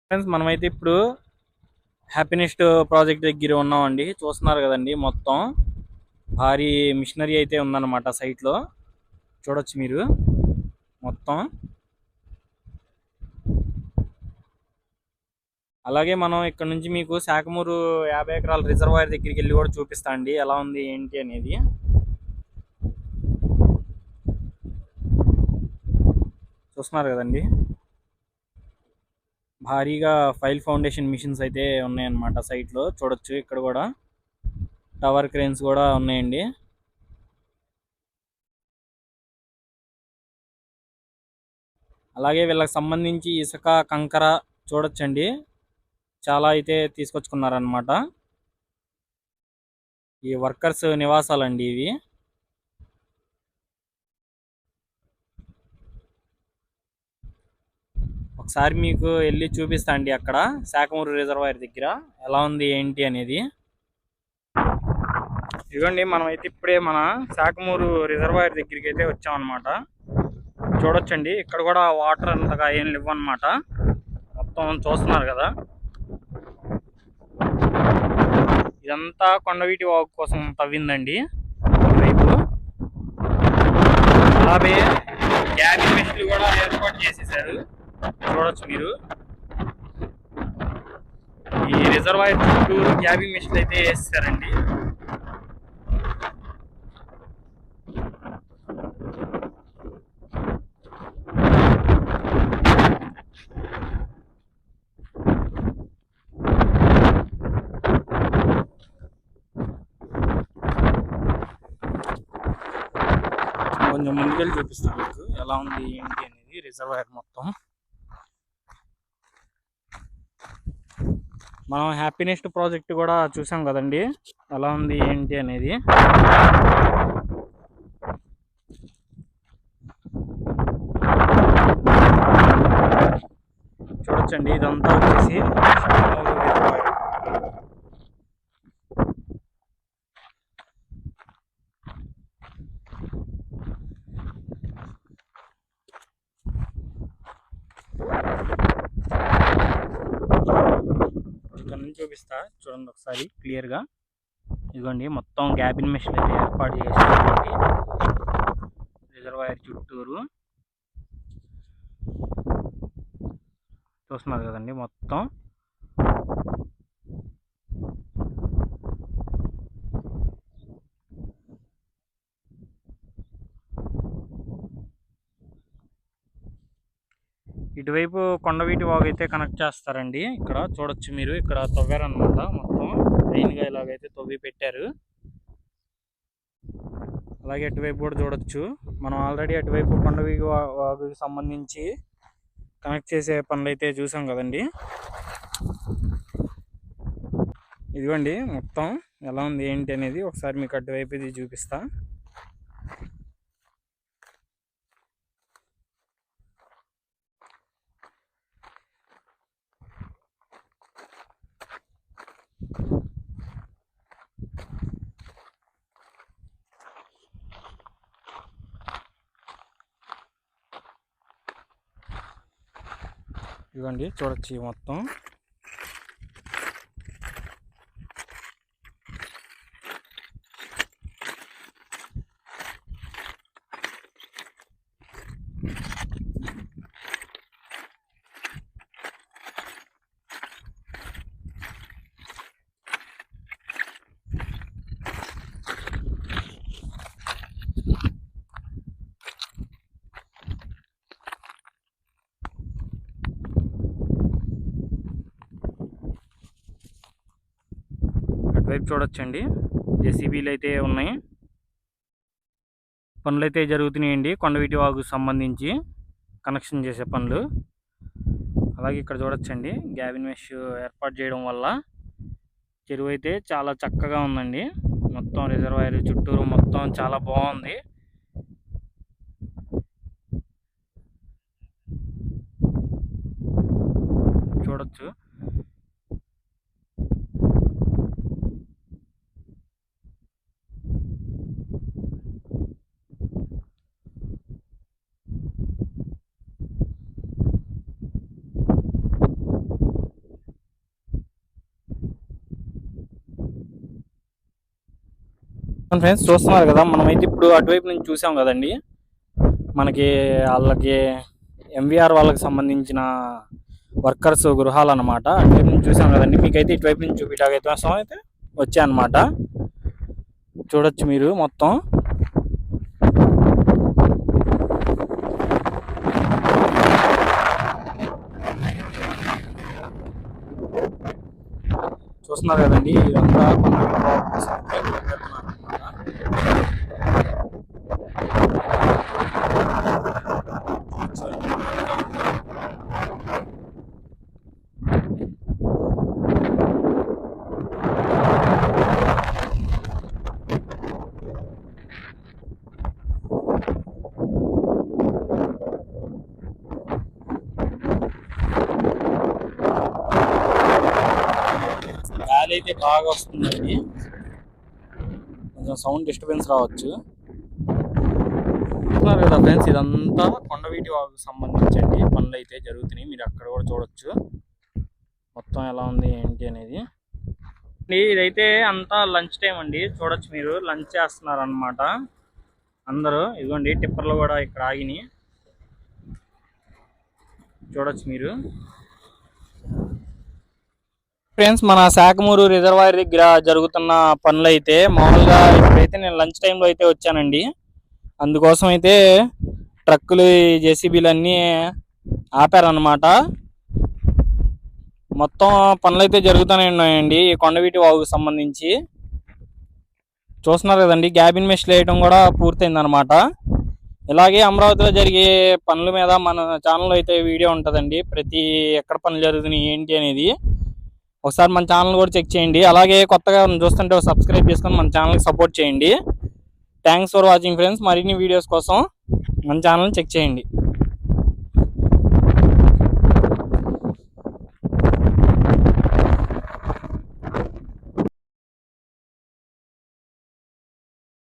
Friends మనమైతే ఇప్పుడు Happinest project దగ్గర ఉన్నామండి. చూస్తున్నారు కదండి, మొత్తం భారీ మిషనరీ అయితే ఉందన్నమాట సైట్ లో. చూడొచ్చు మీరు మొత్తం. అలాగే మనం ఇక్కడ నుంచి మీకు శాఖమూరు 50 ఎకరాల రిజర్వాయర్ దగ్గరికి వెళ్ళి కూడా చూపిస్తా అండి, ఎలా ఉంది ఏంటి అనేది. చూస్తున్నారు కదండి, భారీగా ఫైల్ ఫౌండేషన్ మిషన్స్ అయితే ఉన్నాయన్నమాట సైట్ లో. చూడొచ్చు ఇక్కడ కూడా టవర్ క్రేన్స్ కూడా ఉన్నాయండి. అలాగే వీళ్ళకి సంబంధించి ఇసుక, కంకర చూడొచ్చండి, చాలా అయితే తీసుకొచ్చుకున్నారనమాట. ఈ వర్కర్స్ నివాసాలండి ఇవి. ఒకసారి మీకు వెళ్ళి చూపిస్తా అండి అక్కడ శాఖమూరు రిజర్వాయర్ దగ్గర ఎలా ఉంది ఏంటి అనేది. ఇదిగోండి, మనం అయితే ఇప్పుడే మన శాఖమూరు రిజర్వాయర్ దగ్గరికి అయితే వచ్చామన్నమాట. చూడొచ్చండి, ఇక్కడ కూడా వాటర్ అంతగా ఏం లేవు అన్నమాట. మొత్తం చూస్తున్నారు కదా, ఇదంతా కొండవీటి వాగు కోసం తవ్విందండి ఇటువైపు. అలాగే గ్యాబీ మెషిన్లు కూడా ఏర్పాటు చేసేసారు. చూడొచ్చు మీరు, ఈ రిజర్వాయర్ చుట్టూ గ్యాబీ మెషిన్లు అయితే వేసేసారండి. కొంచెం ముందుకెళ్ళి చూపిస్తాను మీకు ఎలా ఉంది ఏంటి అనేది రిజర్వాయర్ మొత్తం. మనం హ్యాపీనెస్ట్ ప్రాజెక్ట్ కూడా చూసాం కదండి, ఎలా ఉంది ఏంటి అనేది. చూడొచ్చండి, ఇదంతా వచ్చేసి ఇక్కడ నుంచి చూపిస్తా చూడండి ఒకసారి క్లియర్ గా. ఇదిగోండి, మొత్తం క్యాబిన్ మెషిన్ అయితే ఏర్పాటు చేసేయండి రిజర్వాయర్ చుట్టూరు. చూస్తున్నారు కదండి మొత్తం. ఇటువైపు కొండవీటి వాగు అయితే కనెక్ట్ చేస్తారండి. ఇక్కడ చూడొచ్చు మీరు, ఇక్కడ తవ్వారనమాట మొత్తం లైన్గా ఇలాగైతే తవ్వి పెట్టారు. అలాగే అటువైపు కూడా చూడొచ్చు. మనం ఆల్రెడీ అటువైపు కొండవీటి వాగుకి సంబంధించి కనెక్ట్ చేసే పనులు అయితే చూసాం కదండి. ఇదిగోండి మొత్తం ఎలా ఉంది ఏంటి అనేది ఒకసారి మీకు అటువైపు ఇది చూపిస్తా. ఇదిగోండి చూడొచ్చు మొత్తం. అటువైపు చూడొచ్చండి, జేసీబీలు అయితే ఉన్నాయి. పనులు అయితే జరుగుతున్నాయండి కొండవీటి వాగుకు సంబంధించి కనెక్షన్ చేసే పనులు. అలాగే ఇక్కడ చూడొచ్చండి, గ్యాబిన్ మెష్ ఏర్పాటు చేయడం వల్ల చెరువు అయితే చాలా చక్కగా ఉందండి. మొత్తం రిజర్వాయర్ చుట్టూరు మొత్తం చాలా బాగుంది. చూడొచ్చు. ఫ్రెండ్స్ చూస్తున్నారు కదా, మనమైతే ఇప్పుడు అటువైపు నుంచి చూసాం కదండి. మనకి వాళ్ళకి ఎంవీఆర్ వాళ్ళకి సంబంధించిన వర్కర్స్ గృహాలు అనమాట. అటువైపు నుంచి చూసాం కదండి. మీకైతే ఇటువైపు నుంచి చూపించడానికి అయితే వచ్చాయన్నమాట. చూడొచ్చు మీరు మొత్తం. చూస్తున్నారు కదండి, ఇదంతా గాలి అయితే బాగా వస్తుందండి. కొంచెం సౌండ్ డిస్టర్బెన్స్ రావచ్చు. చూస్తున్నారు కదా ఫ్రెండ్స్, ఇదంతా కొండవీటి వాగుకు సంబంధించండి పనులు అయితే జరుగుతున్నాయి. మీరు అక్కడ కూడా చూడొచ్చు మొత్తం ఎలా ఉంది ఏంటి అనేది. ఇదైతే అంతా లంచ్ టైం అండి. చూడొచ్చు మీరు, లంచ్ చేస్తున్నారు అన్నమాట అందరూ. ఇదిగోండి టిప్పర్లు కూడా ఇక్కడ ఆగినాయి, చూడొచ్చు మీరు. ఫ్రెండ్స్, మన శాఖమూరు రిజర్వాయర్ దగ్గర జరుగుతున్న పనులు అయితే మామూలుగా ఇప్పుడైతే నేను లంచ్ టైంలో అయితే వచ్చానండి. అందుకోసం అయితే ట్రక్కులు జేసీబీలు అన్నీ ఆపారన్నమాట. మొత్తం పనులు అయితే జరుగుతూనే ఉన్నాయండి ఈ కొండవీటి వాగుకు సంబంధించి. చూస్తున్నారు కదండి, క్యాబిన్ మెష్ వేయడం కూడా పూర్తయింది అనమాట. ఇలాగే అమరావతిలో జరిగే పనుల మీద మన ఛానల్లో అయితే వీడియో ఉంటుందండి. ప్రతి ఎక్కడ పనులు జరుగుతున్నాయి ఏంటి అనేది ఒకసారి మన ఛానల్ కూడా చెక్ చేయండి. అలాగే కొత్తగా చూస్తుంటే సబ్స్క్రైబ్ చేసుకొని మన ఛానల్కి సపోర్ట్ చేయండి. Thanks for watching friends. మరిన్ని వీడియోస్ కోసం మన ఛానల్ని చెక్ చేయండి.